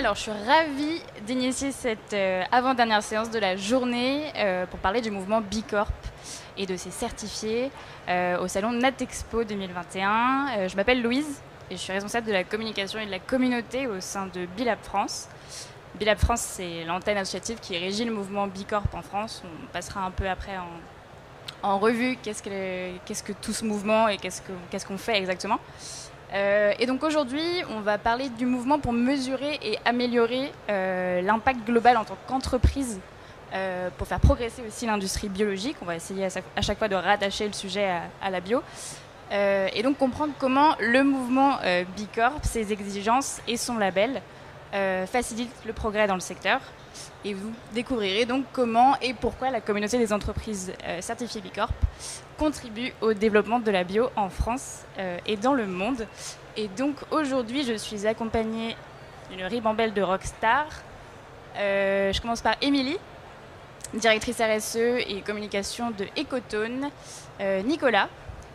Alors, je suis ravie d'initier cette avant-dernière séance de la journée pour parler du mouvement B Corp et de ses certifiés au salon Natexpo 2021. Je m'appelle Louise et je suis responsable de la communication et de la communauté au sein de B-Lab France. B-Lab France, c'est l'antenne associative qui régit le mouvement B Corp en France. On passera un peu après en revue qu'est-ce que tout ce mouvement et qu'est-ce qu'on fait exactement. Et donc aujourd'hui, on va parler du mouvement pour mesurer et améliorer l'impact global en tant qu'entreprise pour faire progresser aussi l'industrie biologique. On va essayer à chaque fois de rattacher le sujet à la bio. Et donc comprendre comment le mouvement B Corp, ses exigences et son label facilitent le progrès dans le secteur. Et vous découvrirez donc comment et pourquoi la communauté des entreprises certifiées B Corp contribue au développement de la bio en France et dans le monde. Et donc aujourd'hui, je suis accompagnée d'une ribambelle de rockstars. Je commence par Émilie, directrice RSE et communication de Ecotone, Nicolas,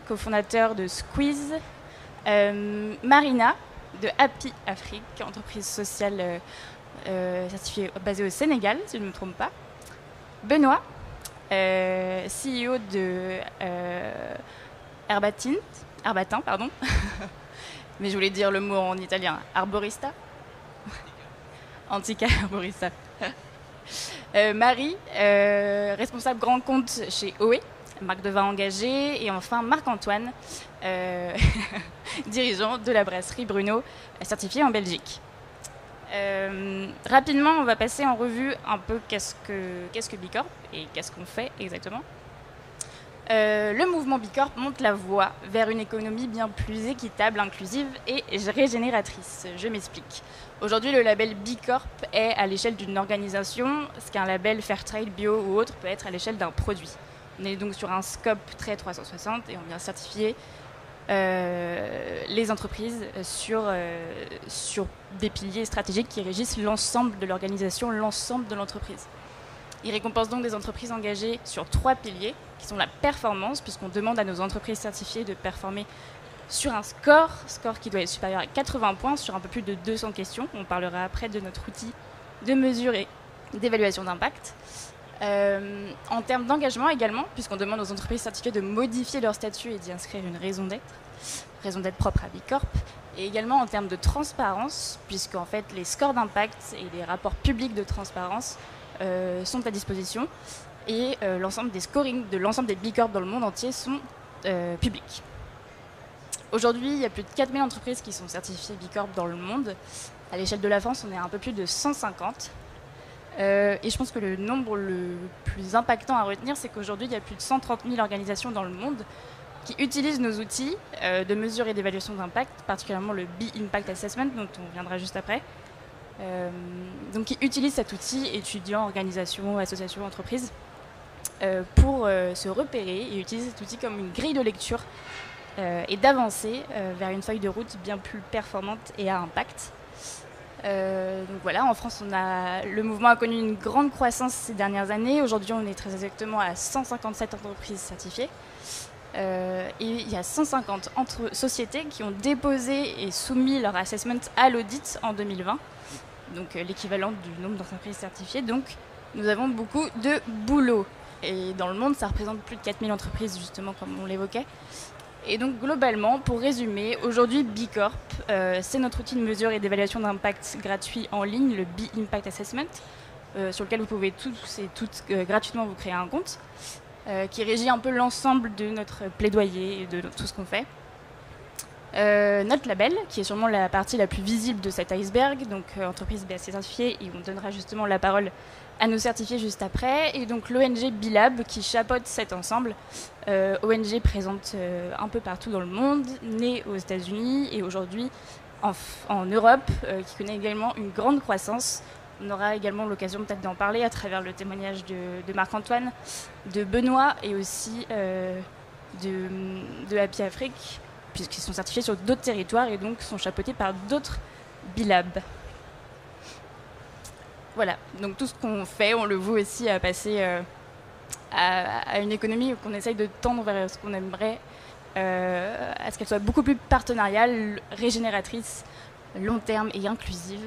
cofondateur de Squeeze, Marina de Happy Afrique, entreprise sociale certifié basé au Sénégal, si je ne me trompe pas. Benoît, CEO de Herbatin, pardon. Mais je voulais dire le mot en italien, arborista. Antica arborista. Marie, responsable grand compte chez OE, marque de vin engagée. Et enfin Marc-Antoine, dirigeant de la brasserie Bruno, certifié en Belgique. Rapidement, on va passer en revue un peu qu'est-ce que B Corp et qu'est-ce qu'on fait exactement. Le mouvement B Corp monte la voie vers une économie bien plus équitable, inclusive et régénératrice. Je m'explique. Aujourd'hui, le label B Corp est à l'échelle d'une organisation, ce qu'un label Fairtrade, bio ou autre peut être à l'échelle d'un produit. On est donc sur un scope très 360 et on vient certifier les entreprises sur des piliers stratégiques qui régissent l'ensemble de l'organisation, l'ensemble de l'entreprise. Il récompense donc des entreprises engagées sur 3 piliers, qui sont la performance, puisqu'on demande à nos entreprises certifiées de performer sur un score qui doit être supérieur à 80 points sur un peu plus de 200 questions. On parlera après de notre outil de mesure et d'évaluation d'impact. En termes d'engagement également, puisqu'on demande aux entreprises certifiées de modifier leur statut et d'y inscrire une raison d'être propre à B Corp, et également en termes de transparence, puisqu'en fait les scores d'impact et les rapports publics de transparence sont à disposition, et l'ensemble des scorings de l'ensemble des B Corp dans le monde entier sont publics. Aujourd'hui, il y a plus de 4000 entreprises qui sont certifiées B Corp dans le monde. À l'échelle de la France, on est à un peu plus de 150. Et je pense que le nombre le plus impactant à retenir, c'est qu'aujourd'hui, il y a plus de 130 000 organisations dans le monde qui utilisent nos outils de mesure et d'évaluation d'impact, particulièrement le B-Impact Assessment, dont on viendra juste après. Donc, qui utilisent cet outil, étudiants, organisations, associations, entreprises, pour se repérer et utiliser cet outil comme une grille de lecture et d'avancer vers une feuille de route bien plus performante et à impact. Donc voilà, en France, le mouvement a connu une grande croissance ces dernières années. Aujourd'hui, on est très exactement à 157 entreprises certifiées. Et il y a 150 sociétés qui ont déposé et soumis leur assessment à l'audit en 2020, donc l'équivalent du nombre d'entreprises certifiées. Donc nous avons beaucoup de boulot. Et dans le monde, ça représente plus de 4000 entreprises, justement, comme on l'évoquait. Et donc globalement, pour résumer, aujourd'hui B Corp, c'est notre outil de mesure et d'évaluation d'impact gratuit en ligne, le B-Impact Assessment, sur lequel vous pouvez tous et toutes gratuitement vous créer un compte, qui régit un peu l'ensemble de notre plaidoyer et de tout ce qu'on fait. Notre label, qui est sûrement la partie la plus visible de cet iceberg, donc entreprise BSC certifiée, et on donnera justement la parole à nos certifiés juste après, et donc l'ONG B-Lab qui chapeaute cet ensemble. ONG présente un peu partout dans le monde, née aux États-Unis et aujourd'hui en Europe, qui connaît également une grande croissance. On aura également l'occasion peut-être d'en parler à travers le témoignage de Marc-Antoine, de Benoît et aussi de Happy Afrique, puisqu'ils sont certifiés sur d'autres territoires et donc sont chapeautés par d'autres B-Lab. Voilà, donc tout ce qu'on fait, on le voue aussi à passer à une économie qu'on essaye de tendre vers ce qu'on aimerait, à ce qu'elle soit beaucoup plus partenariale, régénératrice, long terme et inclusive.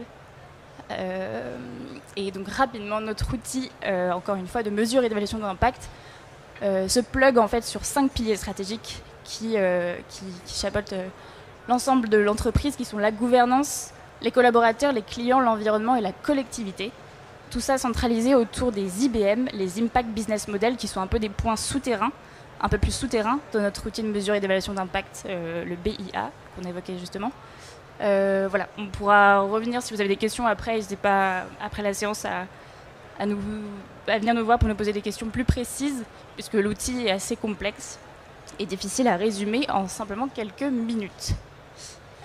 Et donc rapidement, notre outil, encore une fois, de mesure et d'évaluation d'impact, se plug en fait sur 5 piliers stratégiques qui chapeautent l'ensemble de l'entreprise, qui sont la gouvernance, les collaborateurs, les clients, l'environnement et la collectivité. Tout ça centralisé autour des IBM, les Impact Business Model, qui sont un peu des points souterrains, un peu plus souterrains dans notre outil de mesure et d'évaluation d'impact, le BIA, qu'on évoquait justement. Voilà, on pourra revenir si vous avez des questions après, n'hésitez pas après la séance à venir nous voir pour nous poser des questions plus précises, puisque l'outil est assez complexe et difficile à résumer en simplement quelques minutes.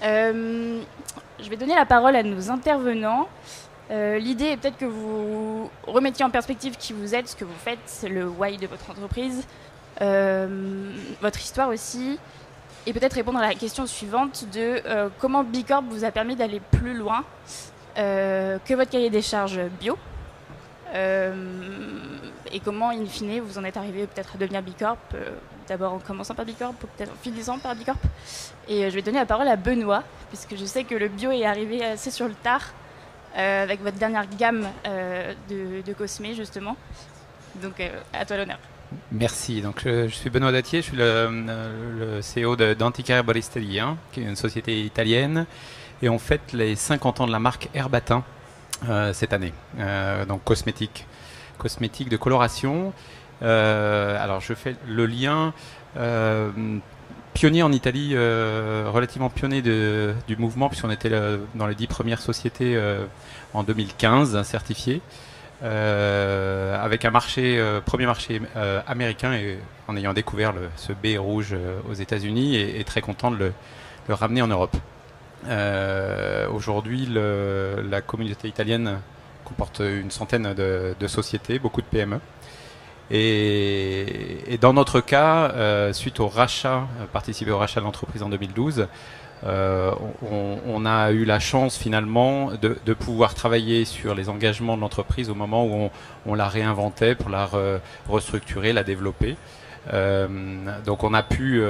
Je vais donner la parole à nos intervenants. L'idée est peut-être que vous remettiez en perspective qui vous êtes, ce que vous faites, le why de votre entreprise, votre histoire aussi, et peut-être répondre à la question suivante de comment Bicorp vous a permis d'aller plus loin que votre cahier des charges bio, et comment, in fine, vous en êtes arrivé peut-être à devenir Bicorp, d'abord en commençant par Bicorp, ou peut-être en finissant par Bicorp. Et je vais donner la parole à Benoît, puisque je sais que le bio est arrivé assez sur le tard, avec votre dernière gamme de Cosmé, justement. Donc, à toi l'honneur. Merci. Donc, je suis Benoît Dattier, je suis le CEO d'Antica Herboristerie, qui est une société italienne. Et on fête les 50 ans de la marque Herbatin cette année. Donc, cosmétique de coloration. Alors, je fais le lien. Pionnier en Italie, relativement pionnier du mouvement, puisqu'on était dans les 10 premières sociétés en 2015 certifiées. Avec un premier marché américain, et en ayant découvert ce B rouge aux États-Unis, et très content de le ramener en Europe. Aujourd'hui, la communauté italienne comporte une centaine de sociétés, beaucoup de PME. Et dans notre cas, suite au rachat, participer au rachat de l'entreprise en 2012, on a eu la chance finalement de pouvoir travailler sur les engagements de l'entreprise au moment où on la réinventait pour la restructurer, la développer. Donc on a pu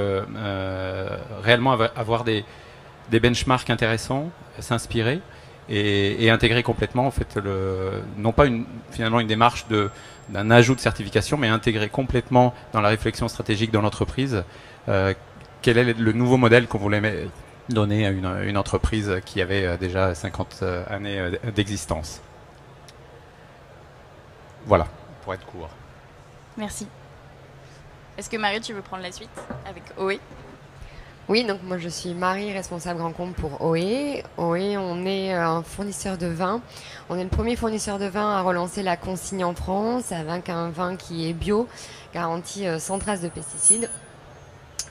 réellement avoir des benchmarks intéressants, s'inspirer et intégrer complètement en fait non pas finalement une démarche d'un ajout de certification, mais intégrer complètement dans la réflexion stratégique de l'entreprise quel est le nouveau modèle qu'on voulait donner à une entreprise qui avait déjà 50 années d'existence. Voilà, pour être court. Merci. Est-ce que Marie, tu veux prendre la suite avec OE? Oui, donc moi je suis Marie, responsable grand compte pour OE. OE, on est un fournisseur de vin. On est le premier fournisseur de vin à relancer la consigne en France, avec un vin qui est bio, garanti sans trace de pesticides.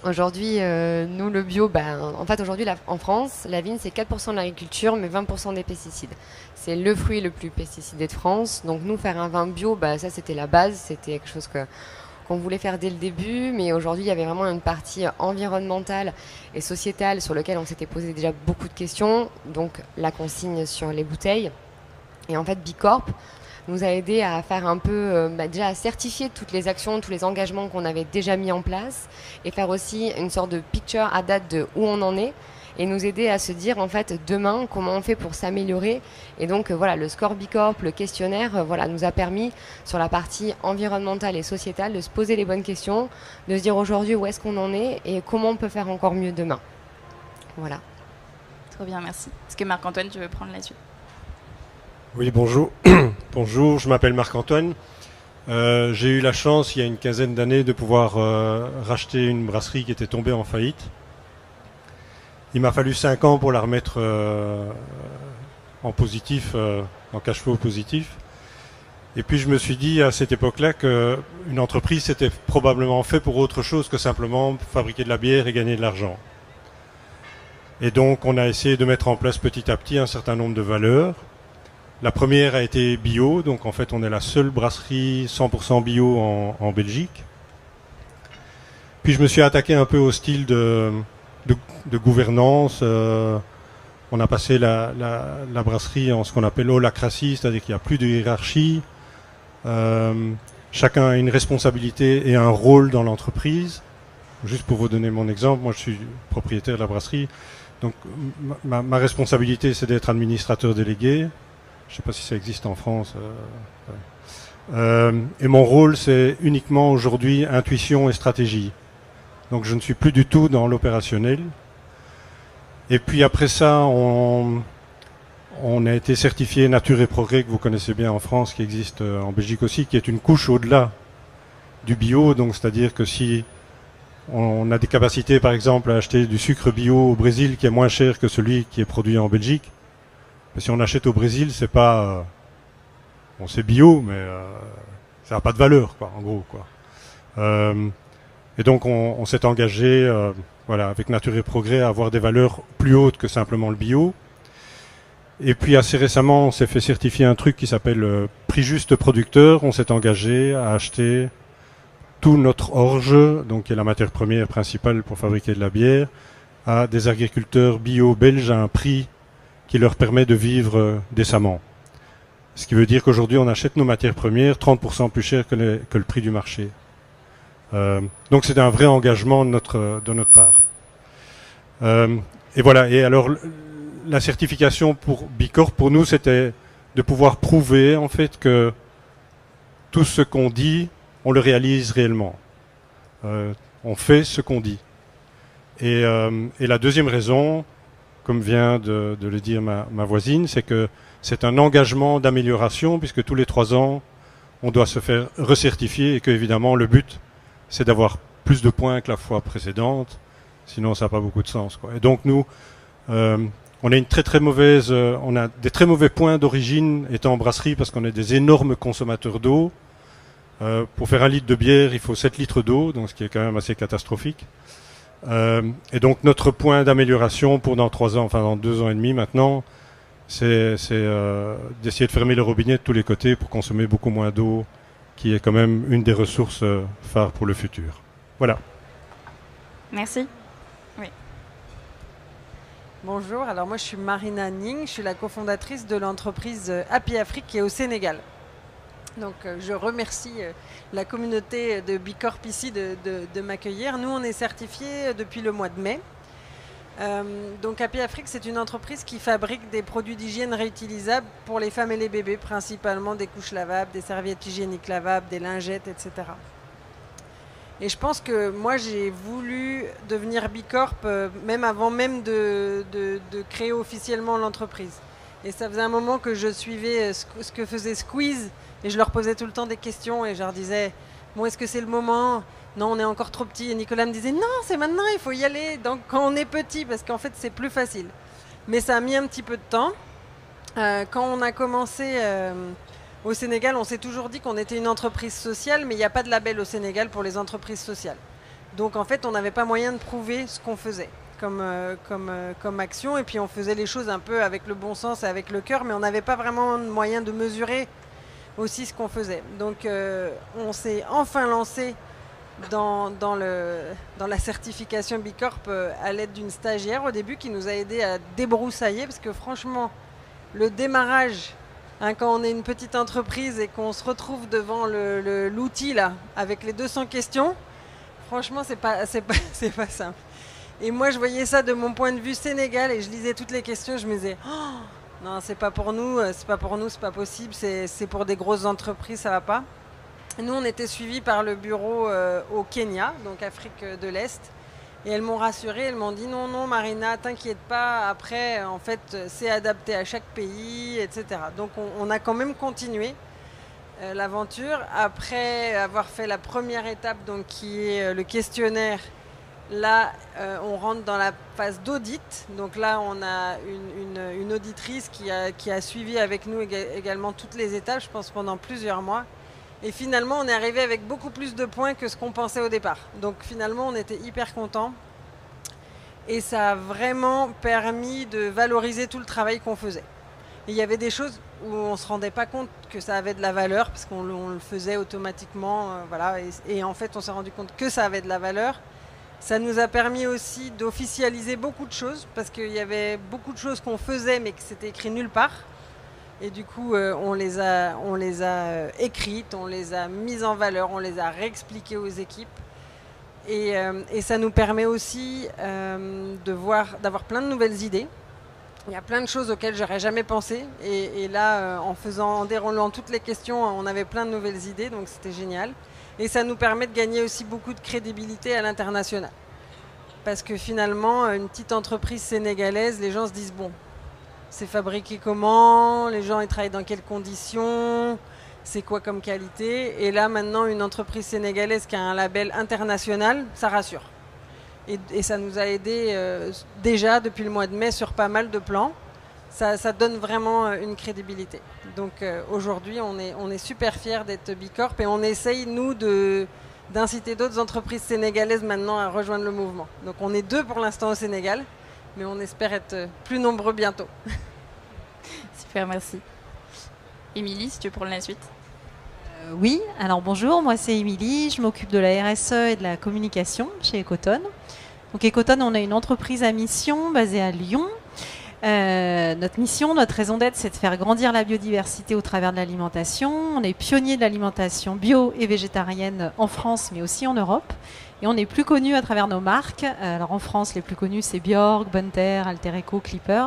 Aujourd'hui, nous, le bio, en fait, aujourd'hui, en France, la vigne, c'est 4% de l'agriculture, mais 20% des pesticides. C'est le fruit le plus pesticidé de France. Donc, nous, faire un vin bio, ça, c'était la base. C'était quelque chose qu'on voulait faire dès le début. Mais aujourd'hui, il y avait vraiment une partie environnementale et sociétale sur laquelle on s'était posé déjà beaucoup de questions. Donc, la consigne sur les bouteilles. Et en fait, Bicorp nous a aidé à faire un peu, déjà à certifier toutes les actions, tous les engagements qu'on avait déjà mis en place et faire aussi une sorte de picture à date de où on en est et nous aider à se dire en fait demain comment on fait pour s'améliorer. Et donc voilà, le score Bicorp, le questionnaire, nous a permis sur la partie environnementale et sociétale de se poser les bonnes questions, de se dire aujourd'hui où est-ce qu'on en est et comment on peut faire encore mieux demain. Voilà. Trop bien, merci. Est-ce que Marc-Antoine, tu veux prendre la suite? Oui, bonjour. Bonjour, je m'appelle Marc-Antoine. J'ai eu la chance, il y a une quinzaine d'années, de pouvoir racheter une brasserie qui était tombée en faillite. Il m'a fallu 5 ans pour la remettre en positif, en cash flow positif. Et puis je me suis dit à cette époque-là qu'une entreprise c'était probablement fait pour autre chose que simplement fabriquer de la bière et gagner de l'argent. Et donc on a essayé de mettre en place petit à petit un certain nombre de valeurs. La première a été bio, donc en fait on est la seule brasserie 100% bio en Belgique. Puis je me suis attaqué un peu au style de gouvernance. On a passé la brasserie en ce qu'on appelle holacratie, c'est-à-dire qu'il n'y a plus de hiérarchie. Chacun a une responsabilité et un rôle dans l'entreprise. Juste pour vous donner mon exemple, moi je suis propriétaire de la brasserie. Donc ma responsabilité c'est d'être administrateur délégué. Je ne sais pas si ça existe en France. Et mon rôle, c'est uniquement aujourd'hui intuition et stratégie. Donc je ne suis plus du tout dans l'opérationnel. Et puis après ça, on a été certifié Nature et Progrès, que vous connaissez bien en France, qui existe en Belgique aussi, qui est une couche au-delà du bio. Donc c'est-à-dire que si on a des capacités, par exemple, à acheter du sucre bio au Brésil qui est moins cher que celui qui est produit en Belgique, mais si on achète au Brésil, c'est pas... bon, c'est bio, mais ça n'a pas de valeur, quoi, en gros, quoi. Et donc, on s'est engagé, voilà, avec Nature et Progrès, à avoir des valeurs plus hautes que simplement le bio. Et puis, assez récemment, on s'est fait certifier un truc qui s'appelle Prix Juste Producteur. On s'est engagé à acheter tout notre orge, donc qui est la matière première principale pour fabriquer de la bière, à des agriculteurs bio belges à un prix qui leur permet de vivre décemment. Ce qui veut dire qu'aujourd'hui, on achète nos matières premières 30% plus cher que le prix du marché. Donc c'est un vrai engagement de notre part. Et voilà. Et alors, la certification pour Bicorp, pour nous, c'était de pouvoir prouver en fait que tout ce qu'on dit, on le réalise réellement. On fait ce qu'on dit. Et la deuxième raison, comme vient de le dire ma voisine, c'est que c'est un engagement d'amélioration, puisque tous les 3 ans, on doit se faire recertifier, et que évidemment le but, c'est d'avoir plus de points que la fois précédente, sinon ça n'a pas beaucoup de sens, quoi. Et donc nous, on a une on a des très mauvais points d'origine étant en brasserie, parce qu'on est des énormes consommateurs d'eau. Pour faire 1 litre de bière, il faut 7 litres d'eau, donc ce qui est quand même assez catastrophique. Et donc notre point d'amélioration pour dans 3 ans, enfin dans 2 ans et demi maintenant, c'est d'essayer de fermer le robinet de tous les côtés pour consommer beaucoup moins d'eau, qui est quand même une des ressources phares pour le futur. Voilà. Merci. Oui. Bonjour, alors moi je suis Marina Ning, je suis la cofondatrice de l'entreprise Happy Afrique qui est au Sénégal. Donc je remercie la communauté de Bicorp ici de m'accueillir. Nous on est certifiés depuis le mois de mai. Donc Happy Afrique, c'est une entreprise qui fabrique des produits d'hygiène réutilisables pour les femmes et les bébés, principalement des couches lavables, des serviettes hygiéniques lavables, des lingettes, etc. Et je pense que moi j'ai voulu devenir Bicorp même avant même de créer officiellement l'entreprise. Et ça faisait un moment que je suivais ce que faisait Squeeze et je leur posais tout le temps des questions et je leur disais bon, est-ce que c'est le moment? Non, on est encore trop petit. Et Nicolas me disait non, c'est maintenant, il faut y aller. Donc quand on est petit, parce qu'en fait c'est plus facile. Mais ça a mis un petit peu de temps. Quand on a commencé au Sénégal, on s'est toujours dit qu'on était une entreprise sociale, mais il n'y a pas de label au Sénégal pour les entreprises sociales. Donc en fait, on n'avait pas moyen de prouver ce qu'on faisait comme action. Et puis on faisait les choses un peu avec le bon sens et avec le cœur, mais on n'avait pas vraiment moyen de mesurer aussi ce qu'on faisait. Donc on s'est enfin lancé dans la certification Bicorp à l'aide d'une stagiaire au début qui nous a aidé à débroussailler, parce que franchement, le démarrage, hein, quand on est une petite entreprise et qu'on se retrouve devant l'outil là, avec les 200 questions, franchement, c'est pas simple. Et moi, je voyais ça de mon point de vue Sénégal et je lisais toutes les questions, je me disais oh, non, c'est pas pour nous, c'est pas possible, c'est pour des grosses entreprises, ça va pas. Nous, on était suivis par le bureau au Kenya, donc Afrique de l'Est. Et elles m'ont rassurée, elles m'ont dit non, Marina, t'inquiète pas, après, en fait, c'est adapté à chaque pays, etc. Donc, on a quand même continué l'aventure. Après avoir fait la première étape, donc, qui est le questionnaire, là, on rentre dans la phase d'audit. Donc là, on a une auditrice qui a suivi avec nous également toutes les étapes, je pense, pendant plusieurs mois. Et finalement, on est arrivé avec beaucoup plus de points que ce qu'on pensait au départ. Donc finalement, on était hyper contents. Et ça a vraiment permis de valoriser tout le travail qu'on faisait. Et il y avait des choses où on ne se rendait pas compte que ça avait de la valeur, parce qu'on le faisait automatiquement. Voilà. Et en fait, on s'est rendu compte que ça avait de la valeur. Ça nous a permis aussi d'officialiser beaucoup de choses, parce qu'il y avait beaucoup de choses qu'on faisait, mais que c'était écrit nulle part. Et du coup, on les a écrites, on les a mises en valeur, on les a réexpliquées aux équipes. Et ça nous permet aussi d'avoir plein de nouvelles idées. Il y a plein de choses auxquelles j'aurais jamais pensé. Et là, en déroulant toutes les questions, on avait plein de nouvelles idées, donc c'était génial. Et ça nous permet de gagner aussi beaucoup de crédibilité à l'international. Parce que finalement, une petite entreprise sénégalaise, les gens se disent, bon, c'est fabriqué comment? Les gens, ils travaillent dans quelles conditions? C'est quoi comme qualité? Et là, maintenant, une entreprise sénégalaise qui a un label international, ça rassure. Et ça nous a aidé déjà depuis le mois de mai sur pas mal de plans. Ça donne vraiment une crédibilité. Donc aujourd'hui, on est super fiers d'être Bicorp et on essaye, nous, d'inciter d'autres entreprises sénégalaises maintenant à rejoindre le mouvement. Donc on est 2 pour l'instant au Sénégal, mais on espère être plus nombreux bientôt. Super, merci. Émilie, si tu veux prendre la suite. Oui, alors bonjour, moi c'est Émilie, je m'occupe de la RSE et de la communication chez Ecotone. Donc Ecotone, on est une entreprise à mission basée à Lyon. Notre mission, notre raison d'être, c'est de faire grandir la biodiversité au travers de l'alimentation. On est pionnier de l'alimentation bio et végétarienne en France, mais aussi en Europe. Et on est plus connu à travers nos marques. Alors en France, les plus connus, c'est Bjorg, Bonne Terre, Alter Eco, Clipper.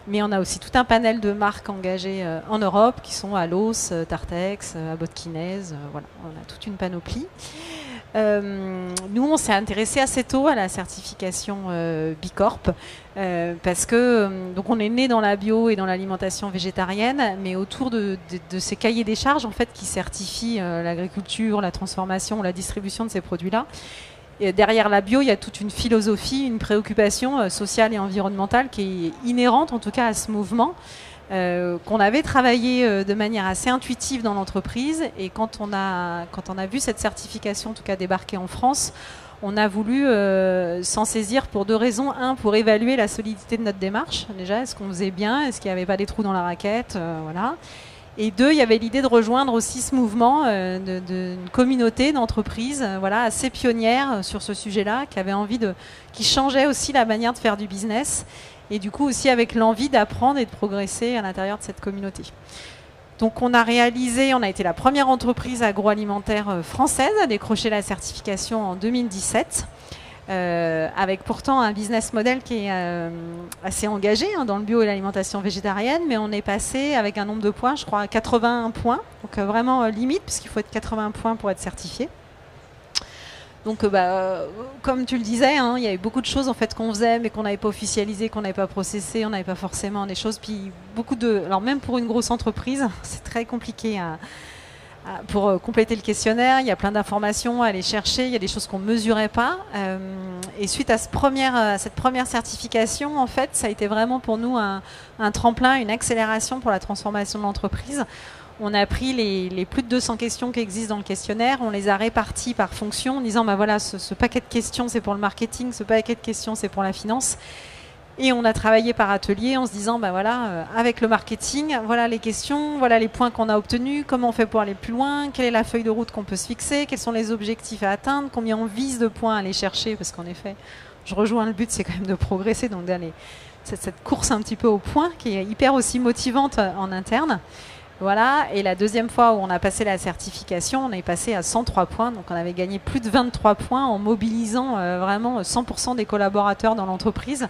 Mais on a aussi tout un panel de marques engagées en Europe, qui sont Alos, Tartex, Abbott-Kinez. Voilà, on a toute une panoplie. Nous, on s'est intéressé assez tôt à la certification Bicorp parce que donc on est né dans la bio et dans l'alimentation végétarienne, mais autour de ces cahiers des charges en fait qui certifient l'agriculture, la transformation, la distribution de ces produits-là. Et derrière la bio, il y a toute une philosophie, une préoccupation sociale et environnementale qui est inhérente en tout cas à ce mouvement. Qu'on avait travaillé de manière assez intuitive dans l'entreprise, et quand on a vu cette certification en tout cas débarquer en France, on a voulu s'en saisir pour 2 raisons. Un, pour évaluer la solidité de notre démarche, déjà, est-ce qu'on faisait bien, est-ce qu'il n'y avait pas des trous dans la raquette, voilà. Et 2, il y avait l'idée de rejoindre aussi ce mouvement d'une communauté d'entreprises voilà, assez pionnière sur ce sujet-là, qui changeait aussi la manière de faire du business, et du coup aussi avec l'envie d'apprendre et de progresser à l'intérieur de cette communauté. Donc on a été la première entreprise agroalimentaire française à décrocher la certification en 2017, avec pourtant un business model qui est assez engagé dans le bio et l'alimentation végétarienne, mais on est passé avec un nombre de points, je crois, à 81 points, donc vraiment limite, puisqu'il faut être 80 points pour être certifié. Donc, comme tu le disais, il y avait beaucoup de choses en fait qu'on faisait, mais qu'on n'avait pas officialisées, qu'on n'avait pas processées, on n'avait pas forcément des choses. Puis alors même pour une grosse entreprise, c'est très compliqué pour compléter le questionnaire. Il y a plein d'informations à aller chercher, il y a des choses qu'on ne mesurait pas. Et suite à cette première certification, en fait, ça a été vraiment pour nous un tremplin, une accélération pour la transformation de l'entreprise. On a pris les plus de 200 questions qui existent dans le questionnaire, on les a réparties par fonction en disant voilà, ce paquet de questions c'est pour le marketing, ce paquet de questions c'est pour la finance. Et on a travaillé par atelier en se disant avec le marketing, voilà les questions, voilà les points qu'on a obtenus, comment on fait pour aller plus loin, quelle est la feuille de route qu'on peut se fixer, quels sont les objectifs à atteindre, combien on vise de points à aller chercher, parce qu'en effet, je rejoins le but, c'est quand même de progresser, donc d'aller cette course un petit peu au point qui est hyper aussi motivante en interne. Voilà, et la deuxième fois où on a passé la certification, on est passé à 103 points, donc on avait gagné plus de 23 points en mobilisant vraiment 100% des collaborateurs dans l'entreprise,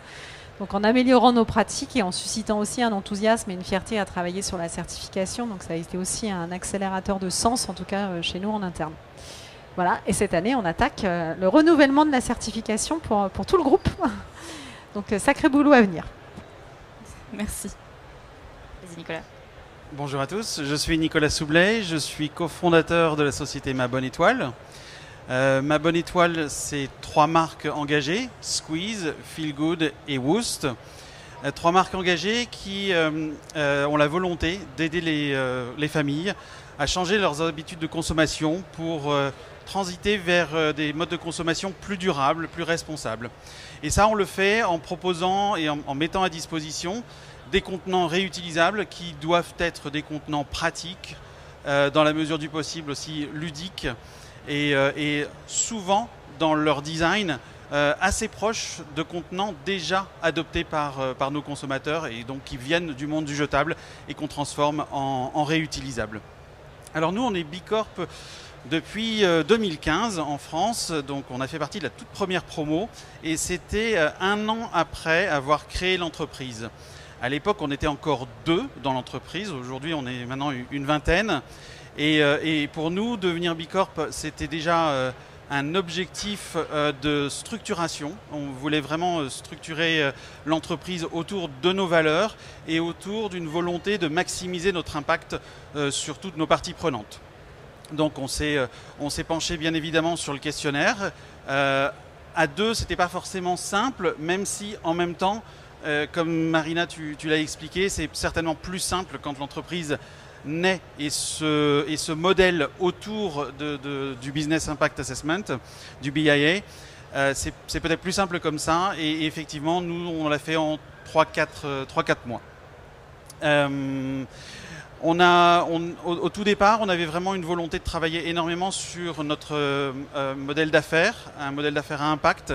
donc en améliorant nos pratiques et en suscitant aussi un enthousiasme et une fierté à travailler sur la certification, donc ça a été aussi un accélérateur de sens, en tout cas chez nous en interne. Voilà, et cette année on attaque le renouvellement de la certification pour tout le groupe, donc sacré boulot à venir. Merci. Vas-y Nicolas. Bonjour à tous, je suis Nicolas Soublet, je suis cofondateur de la société Ma Bonne Étoile. Ma Bonne Étoile, c'est 3 marques engagées, Squeeze, Feel Good et Woost. 3 marques engagées qui ont la volonté d'aider les familles à changer leurs habitudes de consommation pour transiter vers des modes de consommation plus durables, plus responsables. Et ça, on le fait en proposant et en mettant à disposition des contenants réutilisables qui doivent être des contenants pratiques, dans la mesure du possible aussi ludiques et souvent dans leur design assez proches de contenants déjà adoptés par nos consommateurs et donc qui viennent du monde du jetable et qu'on transforme en réutilisables. Alors nous, on est Bicorp depuis 2015 en France, donc on a fait partie de la toute première promo et c'était 1 an après avoir créé l'entreprise. À l'époque, on était encore 2 dans l'entreprise. Aujourd'hui, on est maintenant une vingtaine. Et pour nous, devenir Bicorp, c'était déjà un objectif de structuration. On voulait vraiment structurer l'entreprise autour de nos valeurs et autour d'une volonté de maximiser notre impact sur toutes nos parties prenantes. Donc on s'est penché bien évidemment sur le questionnaire. À 2, c'était pas forcément simple, même si en même temps, comme Marina, tu l'as expliqué, c'est certainement plus simple quand l'entreprise naît et se modèle autour du Business Impact Assessment, du BIA. C'est peut-être plus simple comme ça, et effectivement, nous, on l'a fait en 3-4 mois. Au tout départ, on avait vraiment une volonté de travailler énormément sur notre modèle d'affaires, un modèle d'affaires à impact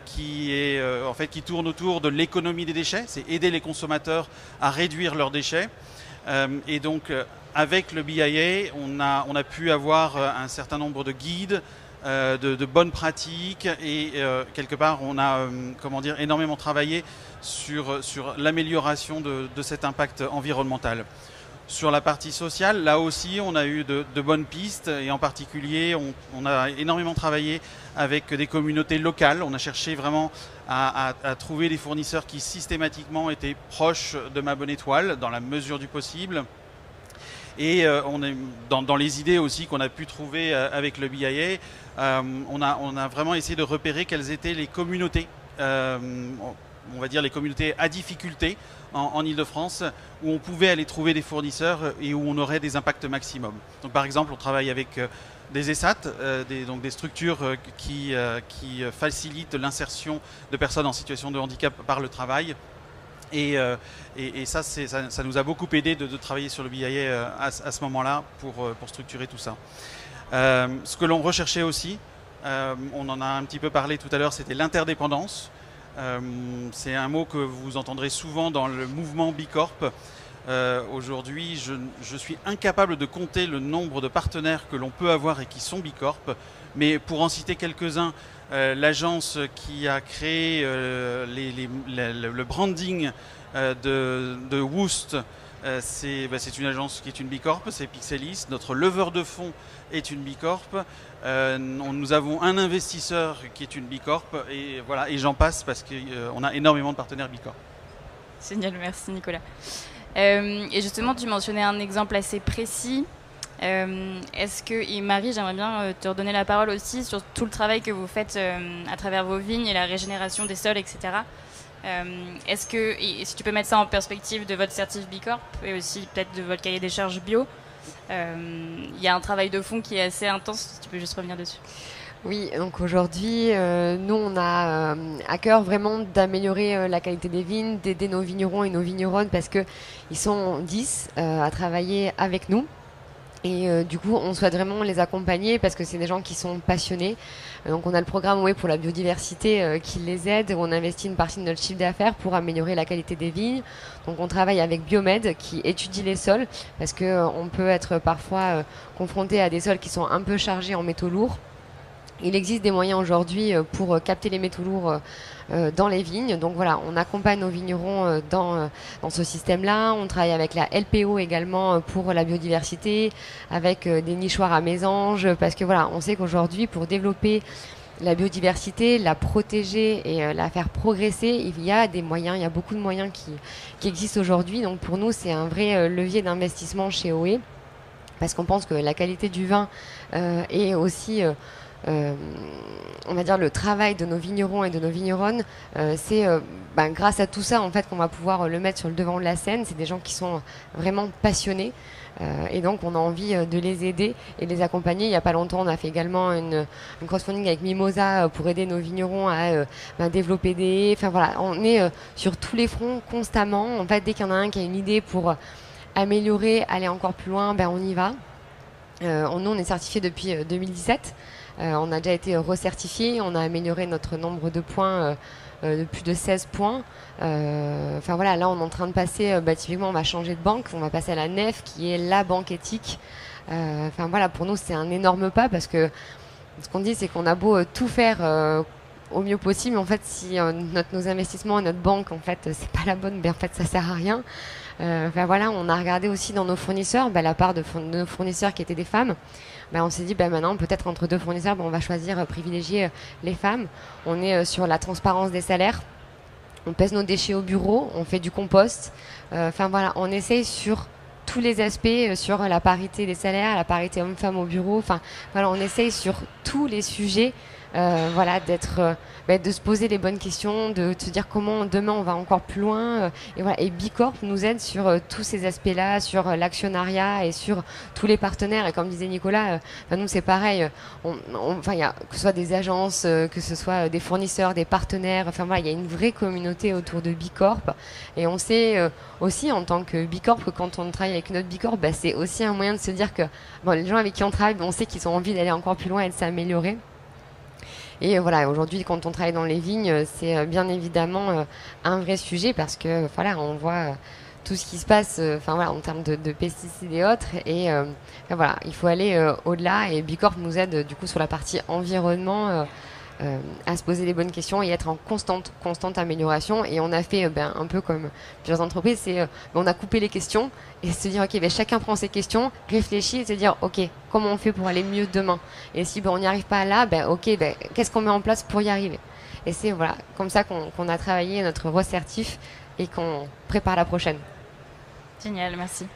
qui tourne autour de l'économie des déchets. C'est aider les consommateurs à réduire leurs déchets. Et donc, avec le BIA, on a pu avoir un certain nombre de guides, de bonnes pratiques, et quelque part, on a énormément travaillé sur l'amélioration de cet impact environnemental. Sur la partie sociale, là aussi, on a eu de bonnes pistes, et en particulier, on a énormément travaillé avec des communautés locales. On a cherché vraiment à trouver des fournisseurs qui systématiquement étaient proches de Ma Bonne Étoile, dans la mesure du possible. Et on est dans les idées aussi qu'on a pu trouver avec le BIA, on a vraiment essayé de repérer quelles étaient les communautés, on va dire les communautés à difficulté en Ile-de-France, où on pouvait aller trouver des fournisseurs et où on aurait des impacts maximum. Donc par exemple, on travaille avec des ESAT, donc des structures qui facilitent l'insertion de personnes en situation de handicap par le travail. Et ça nous a beaucoup aidé de travailler sur le BIA à ce moment-là pour structurer tout ça. Ce que l'on recherchait aussi, on en a un petit peu parlé tout à l'heure, c'était l'interdépendance. C'est un mot que vous entendrez souvent dans le mouvement Bicorp. Aujourd'hui, je suis incapable de compter le nombre de partenaires que l'on peut avoir et qui sont Bicorp. Mais pour en citer quelques-uns, l'agence qui a créé le branding de Woost, c'est une agence qui est une Bicorp, c'est Pixelis. Notre leveur de fonds est une Bicorp. Nous avons un investisseur qui est une Bicorp, et voilà, et j'en passe parce qu'on a énormément de partenaires Bicorp. Génial, merci Nicolas. Et justement, tu mentionnais un exemple assez précis. Et Marie, j'aimerais bien te redonner la parole aussi sur tout le travail que vous faites à travers vos vignes et la régénération des sols, etc. Et si tu peux mettre ça en perspective de votre certif Bicorp et aussi peut-être de votre cahier des charges bio, il y a un travail de fond qui est assez intense, si tu peux juste revenir dessus. Oui, donc aujourd'hui, nous, on a à cœur vraiment d'améliorer la qualité des vignes, d'aider nos vignerons et nos vigneronnes parce qu'ils sont 10 à travailler avec nous. Et du coup, on souhaite vraiment les accompagner parce que c'est des gens qui sont passionnés. Donc on a le programme pour la biodiversité qui les aide. On investit une partie de notre chiffre d'affaires pour améliorer la qualité des vignes. Donc on travaille avec Biomed qui étudie les sols parce qu'on peut être parfois confronté à des sols qui sont un peu chargés en métaux lourds. Il existe des moyens aujourd'hui pour capter les métaux lourds dans les vignes. Donc voilà, on accompagne nos vignerons dans ce système-là. On travaille avec la LPO également pour la biodiversité, avec des nichoirs à mésanges, parce que voilà, on sait qu'aujourd'hui, pour développer la biodiversité, la protéger et la faire progresser, il y a des moyens, il y a beaucoup de moyens qui existent aujourd'hui. Donc pour nous, c'est un vrai levier d'investissement chez OE, parce qu'on pense que la qualité du vin est aussi... on va dire le travail de nos vignerons et de nos vigneronnes, c'est grâce à tout ça en fait qu'on va pouvoir le mettre sur le devant de la scène. C'est des gens qui sont vraiment passionnés et donc on a envie de les aider et de les accompagner. Il n'y a pas longtemps, on a fait également une crowdfunding avec Mimosa pour aider nos vignerons à développer des... Enfin voilà, on est sur tous les fronts constamment. En fait, dès qu'il y en a un qui a une idée pour améliorer, aller encore plus loin, on y va. Nous, on est certifié depuis 2017. On a déjà été recertifié, on a amélioré notre nombre de points de plus de 16 points. Enfin voilà, là on est en train de passer, typiquement on va changer de banque, on va passer à la NEF qui est la banque éthique. Enfin voilà, pour nous c'est un énorme pas parce que ce qu'on dit c'est qu'on a beau tout faire au mieux possible. En fait, si nos investissements, notre banque, en fait, c'est pas la bonne, ben en fait, ça sert à rien. Voilà, on a regardé aussi dans nos fournisseurs, la part de nos fournisseurs qui étaient des femmes. On s'est dit, maintenant, peut-être entre 2 fournisseurs, on va choisir privilégier les femmes. On est sur la transparence des salaires. On pèse nos déchets au bureau, on fait du compost. Voilà, on essaye sur tous les aspects, sur la parité des salaires, la parité hommes-femmes au bureau. Voilà, on essaye sur tous les sujets, voilà, de se poser les bonnes questions, de se dire comment demain on va encore plus loin. Et voilà, et Bicorp nous aide sur tous ces aspects-là, sur l'actionnariat et sur tous les partenaires. Et comme disait Nicolas, nous c'est pareil. Y a, que ce soit des agences, que ce soit des fournisseurs, des partenaires. Voilà, il y a une vraie communauté autour de Bicorp. Et on sait aussi en tant que Bicorp que quand on travaille avec notre Bicorp, c'est aussi un moyen de se dire que les gens avec qui on travaille, on sait qu'ils ont envie d'aller encore plus loin et de s'améliorer. Et voilà, aujourd'hui, quand on travaille dans les vignes, c'est bien évidemment un vrai sujet parce que voilà, on voit tout ce qui se passe, voilà, en termes de pesticides et autres. Et voilà, il faut aller au-delà. Et Bicorp nous aide du coup sur la partie environnement à se poser les bonnes questions et être en constante amélioration. Et on a fait un peu comme plusieurs entreprises, on a coupé les questions et se dire ok, chacun prend ses questions, réfléchit et se dire ok, comment on fait pour aller mieux demain, et si on n'y arrive pas là, ok, qu'est-ce qu'on met en place pour y arriver. Et c'est voilà, comme ça qu'on a travaillé notre recertif et qu'on prépare la prochaine. Génial, merci.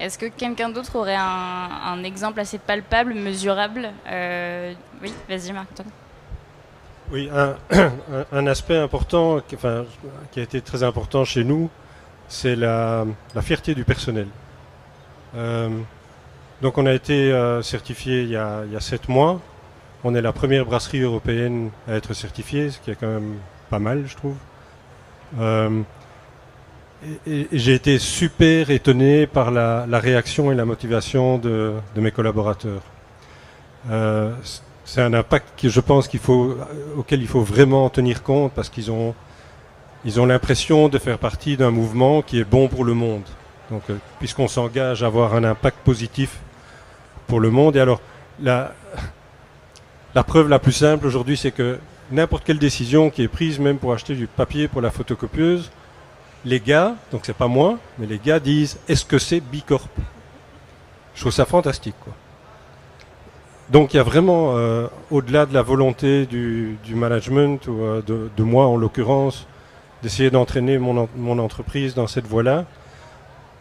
Est-ce que quelqu'un d'autre aurait un exemple assez palpable, mesurable? Oui, vas-y Marc-Antoine. Oui, un aspect important qui a été très important chez nous, c'est la fierté du personnel. Donc on a été certifié il y a 7 mois. On est la première brasserie européenne à être certifiée, ce qui est quand même pas mal, je trouve. Et j'ai été super étonné par la réaction et la motivation de mes collaborateurs. C'est un impact que je pense auquel il faut vraiment tenir compte parce qu'ils ont l'impression de faire partie d'un mouvement qui est bon pour le monde. Donc, puisqu'on s'engage à avoir un impact positif pour le monde. Et alors, la preuve la plus simple aujourd'hui, c'est que n'importe quelle décision qui est prise, même pour acheter du papier pour la photocopieuse, les gars, donc c'est pas moi, mais les gars disent « Est-ce que c'est Bicorp ?» Je trouve ça fantastique, quoi. Donc il y a vraiment, au-delà de la volonté du management, ou de moi en l'occurrence, d'essayer d'entraîner mon entreprise dans cette voie-là,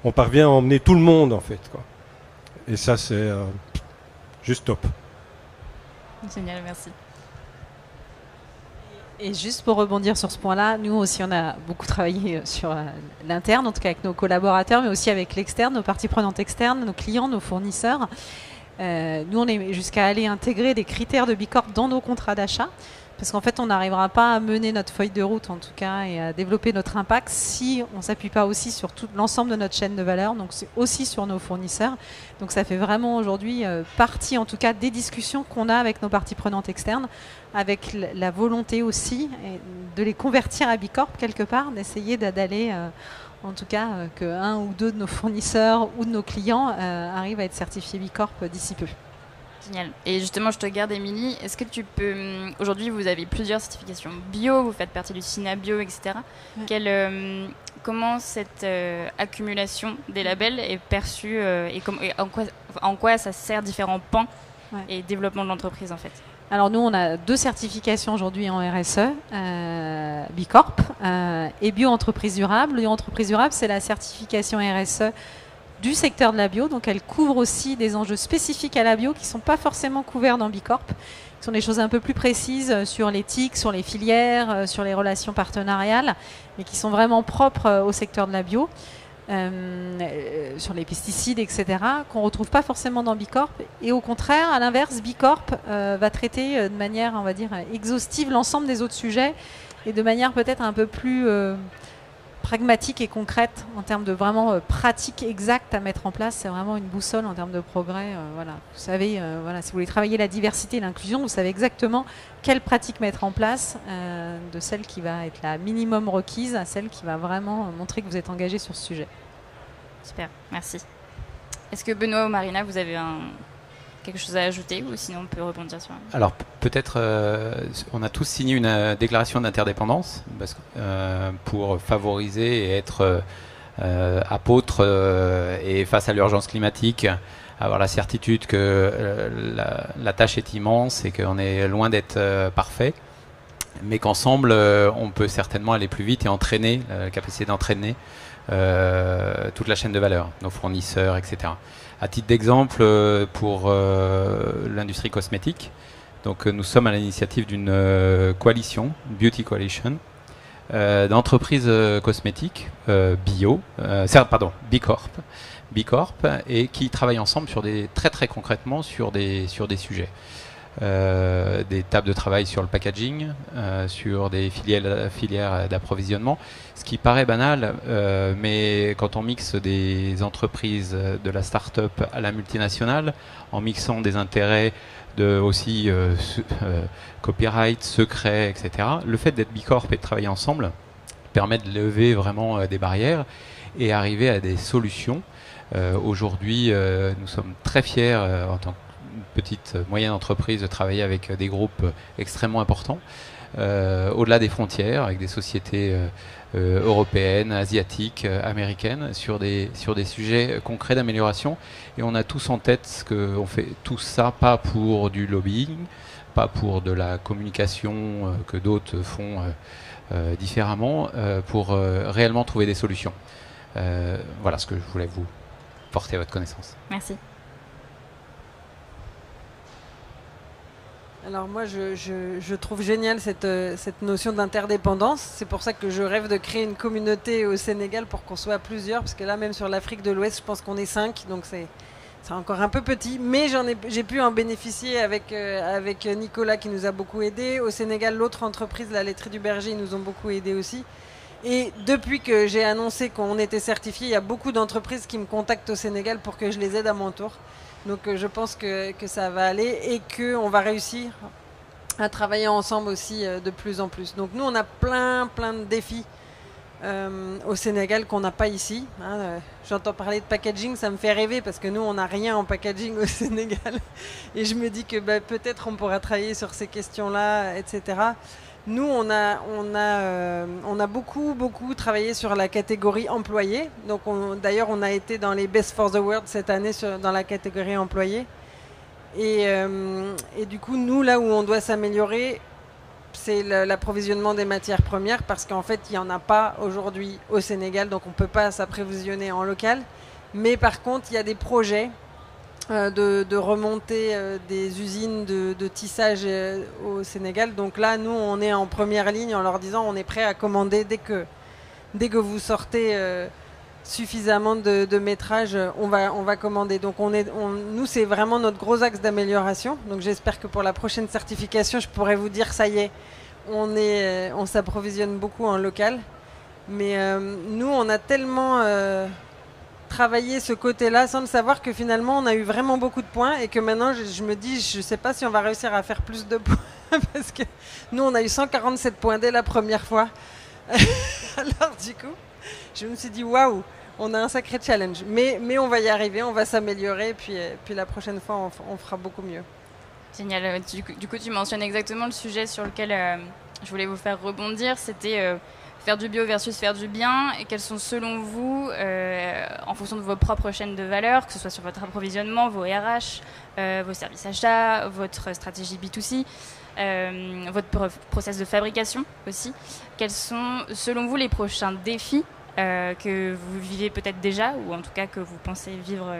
on parvient à emmener tout le monde en fait, quoi. Et ça c'est juste top. Génial, merci. Et juste pour rebondir sur ce point-là, nous aussi on a beaucoup travaillé sur l'interne, en tout cas avec nos collaborateurs, mais aussi avec l'externe, nos parties prenantes externes, nos clients, nos fournisseurs. Nous, on est jusqu'à aller intégrer des critères de Bicorp dans nos contrats d'achat, parce qu'en fait, on n'arrivera pas à mener notre feuille de route, en tout cas, et à développer notre impact si on ne s'appuie pas aussi sur tout l'ensemble de notre chaîne de valeur, donc c'est aussi sur nos fournisseurs. Donc ça fait vraiment aujourd'hui partie, en tout cas, des discussions qu'on a avec nos parties prenantes externes, avec la volonté aussi de les convertir à Bicorp quelque part, d'essayer d'aller... en tout cas, qu'un ou deux de nos fournisseurs ou de nos clients arrivent à être certifiés Bicorp d'ici peu. Génial. Et justement, je te garde, Émilie. Est-ce que tu peux... Aujourd'hui, vous avez plusieurs certifications bio, vous faites partie du SINA-Bio, etc. Ouais. Comment cette accumulation des labels est perçue et en quoi ça sert différents pans et développement de l'entreprise, en fait? Alors nous, on a 2 certifications aujourd'hui en RSE, Bicorp et Bio-Entreprise Durable. Bio-Entreprise Durable, c'est la certification RSE du secteur de la bio. Donc elle couvre aussi des enjeux spécifiques à la bio qui ne sont pas forcément couverts dans Bicorp. Ce sont des choses un peu plus précises sur l'éthique, sur les filières, sur les relations partenariales, mais qui sont vraiment propres au secteur de la bio. Sur les pesticides, etc., qu'on ne retrouve pas forcément dans Bicorp. Et au contraire, à l'inverse, Bicorp va traiter de manière, on va dire, exhaustive l'ensemble des autres sujets et de manière peut-être un peu plus pragmatique et concrète en termes de vraiment pratique exacte à mettre en place. C'est vraiment une boussole en termes de progrès. Voilà. Vous savez, voilà, si vous voulez travailler la diversité et l'inclusion, vous savez exactement quelle pratique mettre en place, de celle qui va être la minimum requise à celle qui va vraiment montrer que vous êtes engagé sur ce sujet. Super, merci. Est-ce que Benoît ou Marina, vous avez quelque chose à ajouter ou sinon on peut rebondir sur... Alors peut-être, on a tous signé une déclaration d'interdépendance pour favoriser et être apôtre et face à l'urgence climatique, avoir la certitude que la tâche est immense et qu'on est loin d'être parfait, mais qu'ensemble on peut certainement aller plus vite et entraîner, la capacité d'entraîner toute la chaîne de valeur, nos fournisseurs, etc. À titre d'exemple, pour l'industrie cosmétique, donc nous sommes à l'initiative d'une coalition, Beauty Coalition, d'entreprises cosmétiques B Corp, et qui travaillent ensemble sur très concrètement sur des sujets. Des tables de travail sur le packaging, sur des filières d'approvisionnement, ce qui paraît banal, mais quand on mixe des entreprises de la start-up à la multinationale, en mixant des intérêts aussi copyright, secret, etc., le fait d'être Bicorp et de travailler ensemble permet de lever vraiment des barrières et arriver à des solutions. Aujourd'hui, nous sommes très fiers en tant que petite, moyenne entreprise de travailler avec des groupes extrêmement importants, au-delà des frontières, avec des sociétés européennes, asiatiques, américaines, sur des sujets concrets d'amélioration. Et on a tous en tête qu'on fait tout ça, pas pour du lobbying, pas pour de la communication que d'autres font différemment, pour réellement trouver des solutions. Voilà ce que je voulais vous porter à votre connaissance. Merci. Alors moi, je trouve génial cette notion d'interdépendance. C'est pour ça que je rêve de créer une communauté au Sénégal pour qu'on soit plusieurs, parce que là, même sur l'Afrique de l'Ouest, je pense qu'on est 5, donc c'est encore un peu petit. Mais j'ai pu en bénéficier avec Nicolas qui nous a beaucoup aidés. Au Sénégal, l'autre entreprise, la laiterie du Berger, ils nous ont beaucoup aidés aussi. Et depuis que j'ai annoncé qu'on était certifié, il y a beaucoup d'entreprises qui me contactent au Sénégal pour que je les aide à mon tour. Donc je pense que ça va aller et qu'on va réussir à travailler ensemble aussi de plus en plus. Donc nous, on a plein de défis au Sénégal qu'on n'a pas ici. J'entends parler de packaging, ça me fait rêver parce que nous, on n'a rien en packaging au Sénégal. Et je me dis que peut-être on pourra travailler sur ces questions-là, etc. Nous, on a beaucoup travaillé sur la catégorie employés. Donc, d'ailleurs, on a été dans les Best for the World cette année dans la catégorie employés. Et du coup, nous, là où on doit s'améliorer, c'est l'approvisionnement des matières premières parce qu'en fait, il n'y en a pas aujourd'hui au Sénégal. Donc, on ne peut pas s'approvisionner en local. Mais par contre, il y a des projets de remonter des usines de tissage au Sénégal. Donc là, nous, on est en première ligne en leur disant on est prêt à commander dès que vous sortez suffisamment de métrage, on va commander. Donc nous, c'est vraiment notre gros axe d'amélioration. Donc j'espère que pour la prochaine certification, je pourrai vous dire ça y est, on s'approvisionne beaucoup en local. Mais nous, on a tellement travailler ce côté-là sans le savoir que finalement on a eu vraiment beaucoup de points et que maintenant je me dis je sais pas si on va réussir à faire plus de points parce que nous on a eu 147 points dès la première fois. Alors du coup je me suis dit waouh, on a un sacré challenge mais on va y arriver, on va s'améliorer puis la prochaine fois on fera beaucoup mieux. Génial. Du coup tu mentionnes exactement le sujet sur lequel je voulais vous faire rebondir, c'était faire du bio versus faire du bien, et quels sont selon vous, en fonction de vos propres chaînes de valeur, que ce soit sur votre approvisionnement, vos RH, vos services achats, votre stratégie B2C, votre process de fabrication aussi, quels sont selon vous les prochains défis que vous vivez peut-être déjà, ou en tout cas que vous pensez vivre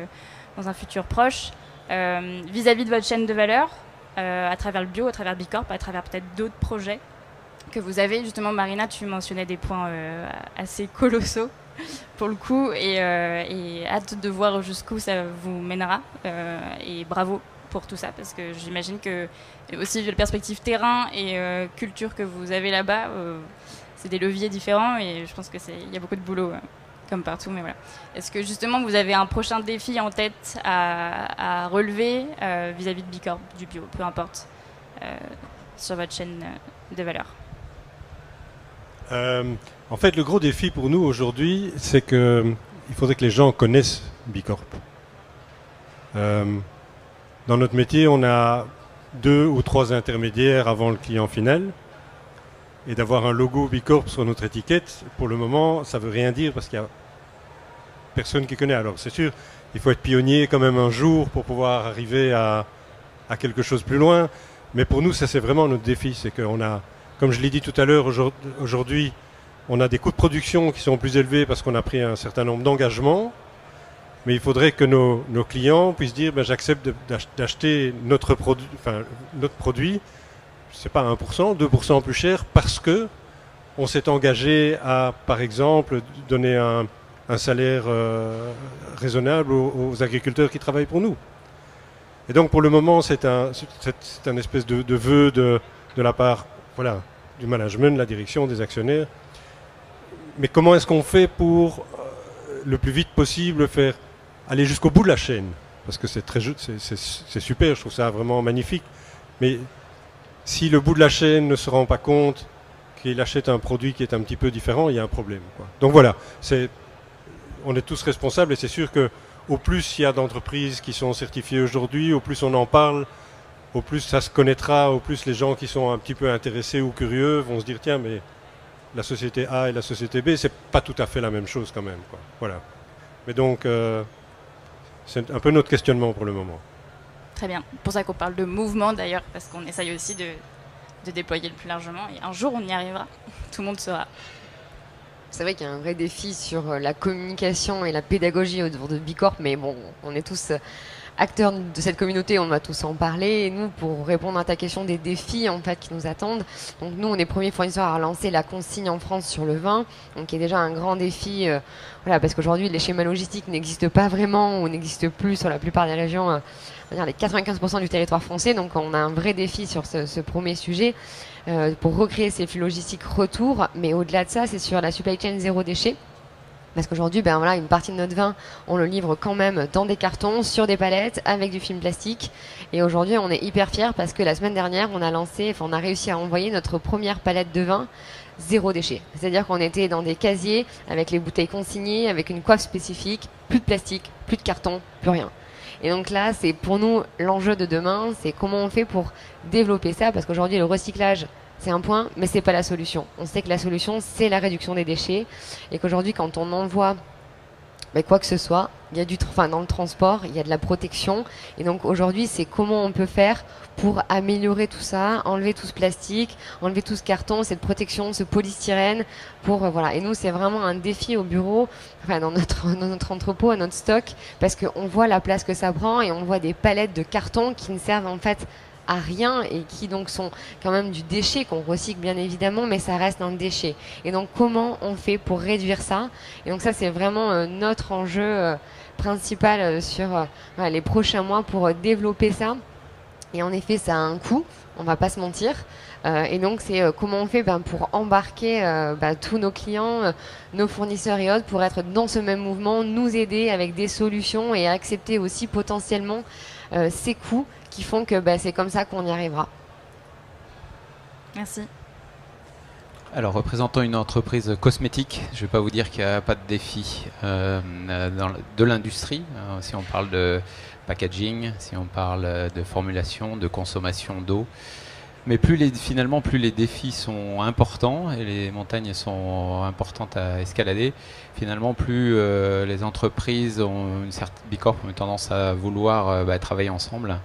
dans un futur proche, vis-à-vis de votre chaîne de valeur, à travers le bio, à travers Bicorp, à travers peut-être d'autres projets que vous avez. Justement, Marina, tu mentionnais des points assez colossaux pour le coup et hâte de voir jusqu'où ça vous mènera et bravo pour tout ça parce que j'imagine que aussi de la perspective terrain et culture que vous avez là-bas, c'est des leviers différents et je pense que y a beaucoup de boulot comme partout, mais voilà. Est-ce que justement vous avez un prochain défi en tête à relever vis-à-vis de Bicorp, du bio, peu importe, sur votre chaîne de valeur? En fait, le gros défi pour nous aujourd'hui, c'est qu'il faudrait que les gens connaissent Bicorp. Dans notre métier, on a 2 ou 3 intermédiaires avant le client final. Et d'avoir un logo Bicorp sur notre étiquette, pour le moment, ça ne veut rien dire parce qu'il n'y a personne qui connaît. Alors c'est sûr, il faut être pionnier quand même un jour pour pouvoir arriver à quelque chose plus loin. Mais pour nous, ça c'est vraiment notre défi. C'est qu'on a, comme je l'ai dit tout à l'heure, aujourd'hui, on a des coûts de production qui sont plus élevés parce qu'on a pris un certain nombre d'engagements. Mais il faudrait que nos clients puissent dire j'accepte d'acheter notre produit, c'est pas 1%, 2% plus cher parce que on s'est engagé à, par exemple, donner un salaire raisonnable aux agriculteurs qui travaillent pour nous. Et donc pour le moment, c'est un espèce de vœu de la part du management, de la direction, des actionnaires. Mais comment est-ce qu'on fait pour le plus vite possible aller jusqu'au bout de la chaîne? Parce que c'est super, je trouve ça vraiment magnifique. Mais si le bout de la chaîne ne se rend pas compte qu'il achète un produit qui est un petit peu différent, il y a un problème, quoi. Donc voilà, on est tous responsables et c'est sûr que au plus il y a d'entreprises qui sont certifiées aujourd'hui, au plus on en parle, au plus ça se connaîtra, au plus les gens qui sont un petit peu intéressés ou curieux vont se dire tiens, mais la société A et la société B, c'est pas tout à fait la même chose quand même, quoi. Voilà. Mais donc c'est un peu notre questionnement pour le moment. Très bien. Pour ça qu'on parle de mouvement d'ailleurs, parce qu'on essaye aussi de déployer le plus largement. Et un jour, on y arrivera. Tout le monde saura. C'est vrai qu'il y a un vrai défi sur la communication et la pédagogie autour de Bicorp, mais bon, on est tous acteurs de cette communauté, on va tous en parler. Et nous, pour répondre à ta question des défis en fait qui nous attendent, donc nous, on est premiers fournisseurs à relancer la consigne en France sur le vin, donc qui est déjà un grand défi, parce qu'aujourd'hui, les schémas logistiques n'existent pas vraiment ou n'existent plus sur la plupart des régions. Les 95% du territoire français, donc on a un vrai défi sur ce premier sujet pour recréer ces flux logistiques retour, mais au-delà de ça, c'est sur la supply chain zéro déchet, parce qu'aujourd'hui, une partie de notre vin, on le livre quand même dans des cartons, sur des palettes, avec du film plastique, et aujourd'hui, on est hyper fiers parce que la semaine dernière, on a réussi à envoyer notre première palette de vin zéro déchet, c'est-à-dire qu'on était dans des casiers avec les bouteilles consignées, avec une coiffe spécifique, plus de plastique, plus de carton, plus rien. Et donc là, c'est pour nous l'enjeu de demain, c'est comment on fait pour développer ça, parce qu'aujourd'hui, le recyclage, c'est un point, mais c'est pas la solution. On sait que la solution, c'est la réduction des déchets, et qu'aujourd'hui, quand on envoie quoi que ce soit, il y a dans le transport, il y a de la protection, et donc aujourd'hui, c'est comment on peut faire pour améliorer tout ça, enlever tout ce plastique, enlever tout ce carton, cette protection, ce polystyrène, Et nous, c'est vraiment un défi au bureau, dans notre entrepôt, à notre stock, parce qu'on voit la place que ça prend et on voit des palettes de carton qui ne servent en fait à rien et qui donc sont quand même du déchet qu'on recycle bien évidemment, mais ça reste un déchet. Et donc comment on fait pour réduire ça? Et donc ça, c'est vraiment notre enjeu principal sur les prochains mois pour développer ça. Et en effet, ça a un coût, on va pas se mentir. Et donc, c'est comment on fait pour embarquer tous nos clients, nos fournisseurs et autres pour être dans ce même mouvement, nous aider avec des solutions et accepter aussi potentiellement ces coûts qui font que c'est comme ça qu'on y arrivera. Merci. Alors, représentant une entreprise cosmétique, je ne vais pas vous dire qu'il n'y a pas de défi de l'industrie, si on parle de packaging, si on parle de formulation, de consommation d'eau. Mais plus les défis sont importants et les montagnes sont importantes à escalader, finalement plus les entreprises Bicorp ont une tendance à vouloir travailler ensemble.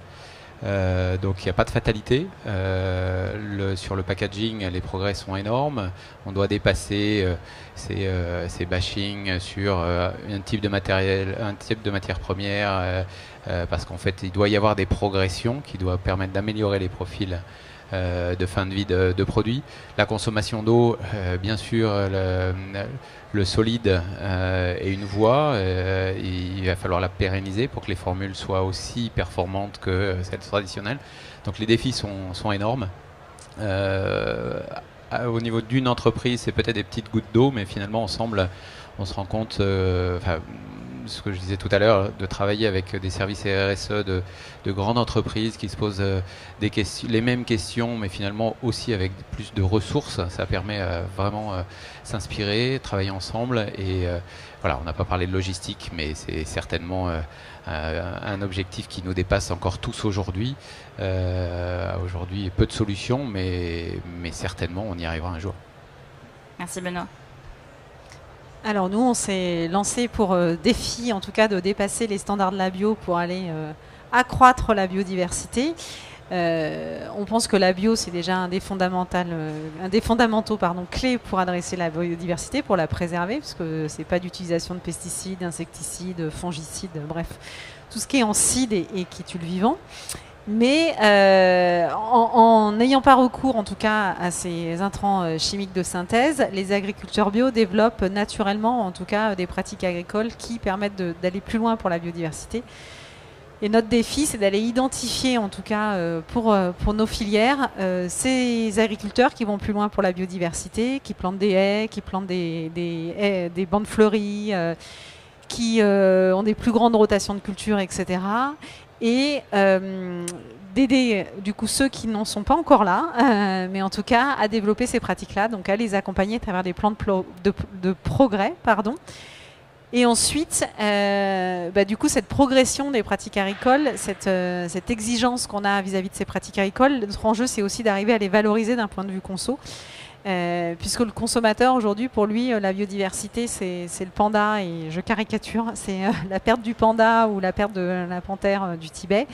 Donc il n'y a pas de fatalité. Sur le packaging, les progrès sont énormes. On doit dépasser ces bashings sur un type de matériel, un type de matière première, parce qu'en fait il doit y avoir des progressions qui doivent permettre d'améliorer les profils de fin de vie de produits. La consommation d'eau, bien sûr, le solide est une voie, il va falloir la pérenniser pour que les formules soient aussi performantes que celles traditionnelles. Donc les défis sont énormes. Au niveau d'une entreprise, c'est peut-être des petites gouttes d'eau, mais finalement ensemble, on se rend compte, ce que je disais tout à l'heure, de travailler avec des services RSE de grandes entreprises qui se posent les mêmes questions, mais finalement aussi avec plus de ressources. Ça permet vraiment s'inspirer, travailler ensemble. Et voilà, on n'a pas parlé de logistique, mais c'est certainement un objectif qui nous dépasse encore tous aujourd'hui. Aujourd'hui, peu de solutions, mais certainement, on y arrivera un jour. Merci Benoît. Alors nous, on s'est lancé pour défi, en tout cas, de dépasser les standards de la bio pour aller accroître la biodiversité. On pense que la bio, c'est déjà un des fondamentaux clés pour adresser la biodiversité, pour la préserver, parce que c'est pas d'utilisation de pesticides, insecticides, fongicides, bref, tout ce qui est en cide et qui tue le vivant. Mais en n'ayant pas recours, en tout cas, à ces intrants chimiques de synthèse, les agriculteurs bio développent naturellement, en tout cas, des pratiques agricoles qui permettent d'aller plus loin pour la biodiversité. Et notre défi, c'est d'aller identifier, en tout cas, pour nos filières, ces agriculteurs qui vont plus loin pour la biodiversité, qui plantent des haies, qui plantent des bandes fleuries, qui ont des plus grandes rotations de cultures, etc. Et d'aider du coup ceux qui n'en sont pas encore là, mais en tout cas à développer ces pratiques-là, donc à les accompagner à travers des plans de progrès, pardon. Et ensuite, du coup, cette progression des pratiques agricoles, cette exigence qu'on a vis-à-vis de ces pratiques agricoles, notre enjeu, c'est aussi d'arriver à les valoriser d'un point de vue conso. Puisque le consommateur, aujourd'hui, pour lui, la biodiversité, c'est le panda, et je caricature, c'est la perte du panda ou la perte de la panthère du Tibet.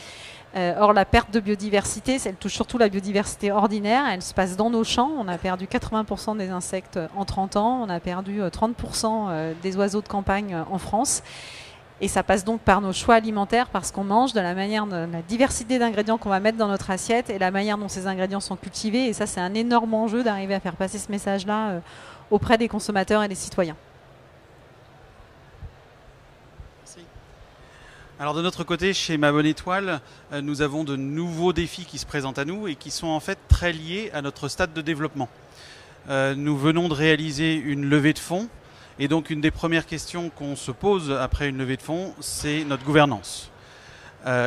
Or, la perte de biodiversité, elle touche surtout la biodiversité ordinaire. Elle se passe dans nos champs. On a perdu 80% des insectes en 30 ans. On a perdu 30% des oiseaux de campagne en France. Et ça passe donc par nos choix alimentaires, parce qu'on mange, de la manière, de la diversité d'ingrédients qu'on va mettre dans notre assiette et la manière dont ces ingrédients sont cultivés. Et ça, c'est un énorme enjeu d'arriver à faire passer ce message-là auprès des consommateurs et des citoyens. Alors de notre côté, chez Ma Bonne Étoile, nous avons de nouveaux défis qui se présentent à nous et qui sont en fait très liés à notre stade de développement. Nous venons de réaliser une levée de fonds, et donc une des premières questions qu'on se pose après une levée de fonds, c'est notre gouvernance.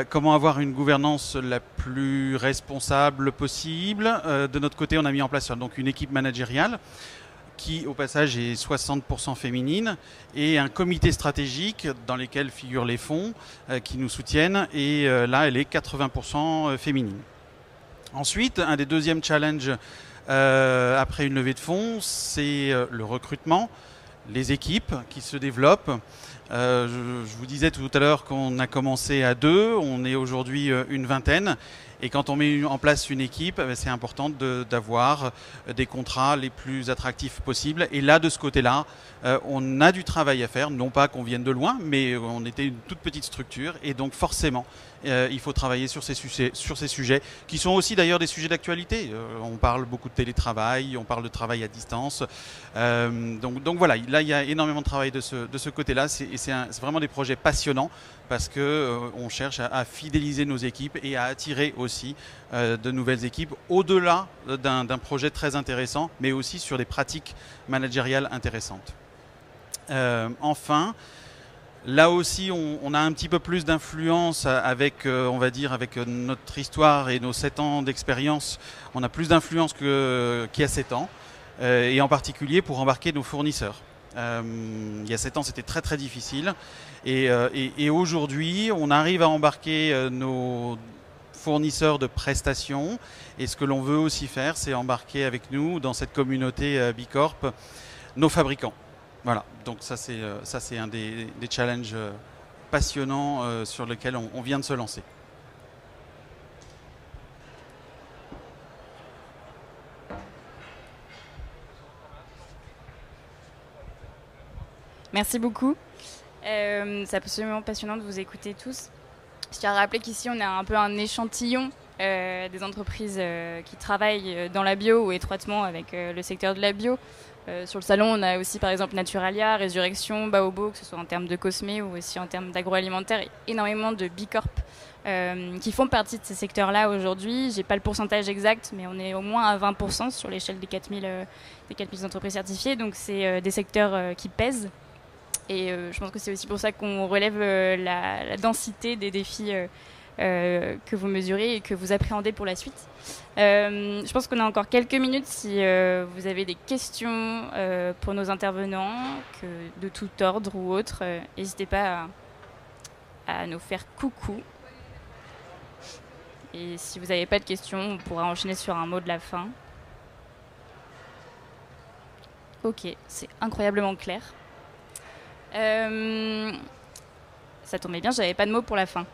Comment avoir une gouvernance la plus responsable possible. De notre côté, on a mis en place donc une équipe managériale qui, au passage, est 60% féminine, et un comité stratégique dans lequel figurent les fonds qui nous soutiennent, et là, elle est 80% féminine. Ensuite, un des deuxièmes challenges après une levée de fonds, c'est le recrutement, les équipes qui se développent. Je vous disais tout à l'heure qu'on a commencé à 2, on est aujourd'hui une vingtaine. Et quand on met en place une équipe, c'est important d'avoir des contrats les plus attractifs possibles. Et là, de ce côté-là, on a du travail à faire. Non pas qu'on vienne de loin, mais on était une toute petite structure. Et donc forcément, il faut travailler sur ces sujets, qui sont aussi d'ailleurs des sujets d'actualité. On parle beaucoup de télétravail, on parle de travail à distance. Donc voilà, là, il y a énormément de travail de ce côté-là. C'est vraiment des projets passionnants, parce qu'on cherche à fidéliser nos équipes et à attirer aussi de nouvelles équipes, au-delà d'un projet très intéressant, mais aussi sur des pratiques managériales intéressantes. Enfin, là aussi, on a un petit peu plus d'influence avec, on va dire, avec notre histoire et nos 7 ans d'expérience. On a plus d'influence qu'il y a 7 ans, et en particulier pour embarquer nos fournisseurs. Il y a 7 ans, c'était très très difficile. Et aujourd'hui, on arrive à embarquer nos fournisseurs de prestations. Et ce que l'on veut aussi faire, c'est embarquer avec nous, dans cette communauté Bicorp, nos fabricants. Voilà, donc ça c'est un des challenges passionnants sur lesquels on vient de se lancer. Merci beaucoup. C'est absolument passionnant de vous écouter tous. Je tiens à rappeler qu'ici, on a un peu un échantillon des entreprises qui travaillent dans la bio ou étroitement avec le secteur de la bio. Sur le salon, on a aussi par exemple Naturalia, Résurrection, Baobo, que ce soit en termes de cosmé ou aussi en termes d'agroalimentaire, et énormément de Bicorp qui font partie de ces secteurs-là aujourd'hui. Je n'ai pas le pourcentage exact, mais on est au moins à 20% sur l'échelle des 4000 entreprises certifiées, donc c'est des secteurs qui pèsent. Et je pense que c'est aussi pour ça qu'on relève la densité des défis que vous mesurez et que vous appréhendez pour la suite. Je pense qu'on a encore quelques minutes si vous avez des questions pour nos intervenants, de tout ordre ou autre. N'hésitez pas à nous faire coucou. Et si vous n'avez pas de questions, on pourra enchaîner sur un mot de la fin. Ok, c'est incroyablement clair. Ça tombait bien, j'avais pas de mots pour la fin.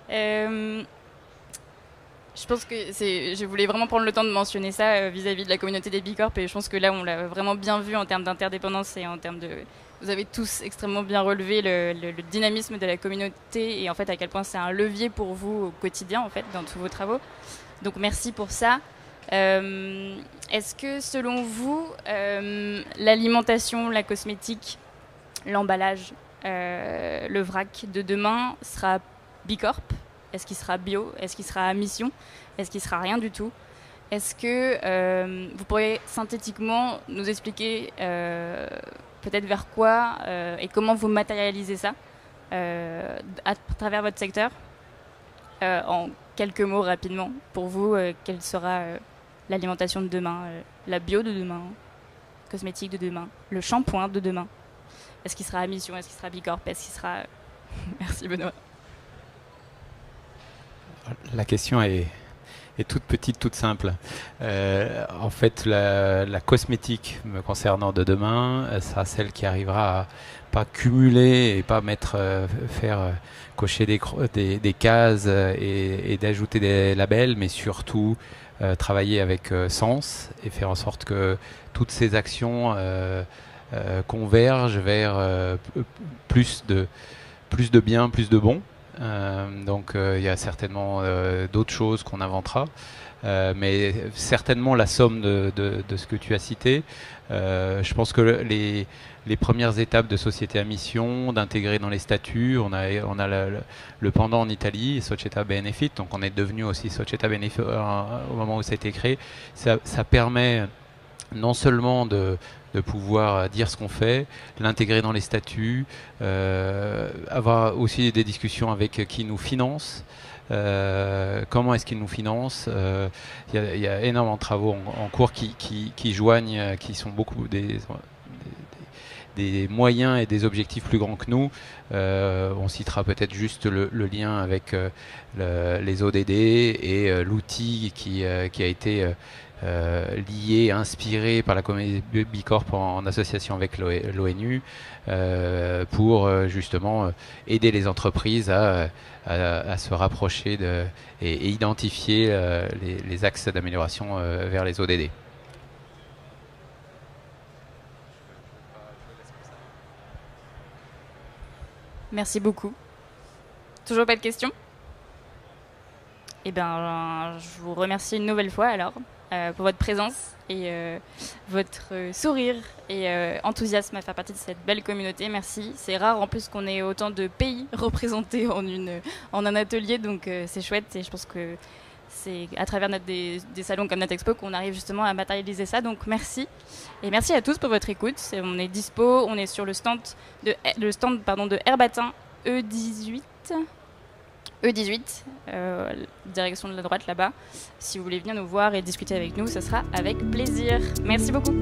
Je pense que je voulais vraiment prendre le temps de mentionner ça vis-à-vis de la communauté des Bicorp, et je pense que là on l'a vraiment bien vu en termes d'interdépendance et en termes de... Vous avez tous extrêmement bien relevé le dynamisme de la communauté et en fait à quel point c'est un levier pour vous au quotidien en fait dans tous vos travaux. Donc merci pour ça. Est-ce que selon vous, l'alimentation, la cosmétique, l'emballage, le vrac de demain sera Bicorp? Est-ce qu'il sera bio? Est-ce qu'il sera à mission? Est-ce qu'il sera rien du tout? Est-ce que vous pourriez synthétiquement nous expliquer peut-être vers quoi et comment vous matérialisez ça à travers votre secteur? En quelques mots rapidement, pour vous, quelle sera l'alimentation de demain, la bio de demain, cosmétique de demain, le shampoing de demain? Est-ce qu'il sera à mission? Est-ce qu'il sera Bicorp? Est-ce qu'il sera... Merci Benoît. La question est toute petite, toute simple. En fait, la cosmétique me concernant de demain sera celle qui arrivera à pas cumuler et pas cocher des cases et d'ajouter des labels, mais surtout travailler avec sens et faire en sorte que toutes ces actions convergent vers plus de bien, plus de bon. Donc il y a certainement d'autres choses qu'on inventera, mais certainement la somme de ce que tu as cité. Je pense que les premières étapes de société à mission, d'intégrer dans les statuts, on a le pendant en Italie, Società Benefit, donc on est devenu aussi Società Benefit au moment où ça a été créé. Ça permet non seulement de pouvoir dire ce qu'on fait, l'intégrer dans les statuts, avoir aussi des discussions avec qui nous finance, comment est-ce qu'ils nous financent. Il y a énormément de travaux en cours qui joignent, qui sont beaucoup des moyens et des objectifs plus grands que nous. On citera peut-être juste le lien avec les ODD et l'outil qui a été lié, inspiré par la communauté Bicorp en association avec l'ONU pour justement aider les entreprises à se rapprocher et identifier les axes d'amélioration vers les ODD. Merci beaucoup. Toujours pas de questions? Eh bien, je vous remercie une nouvelle fois alors pour votre présence et votre sourire et enthousiasme à faire partie de cette belle communauté. Merci. C'est rare en plus qu'on ait autant de pays représentés en un atelier, donc c'est chouette et je pense que c'est à travers des salons comme NatExpo qu'on arrive justement à matérialiser ça. Donc merci. Et merci à tous pour votre écoute. On est dispo, on est sur le stand de Herbatin E18. Direction de la droite là-bas. Si vous voulez venir nous voir et discuter avec nous, ce sera avec plaisir. Merci beaucoup.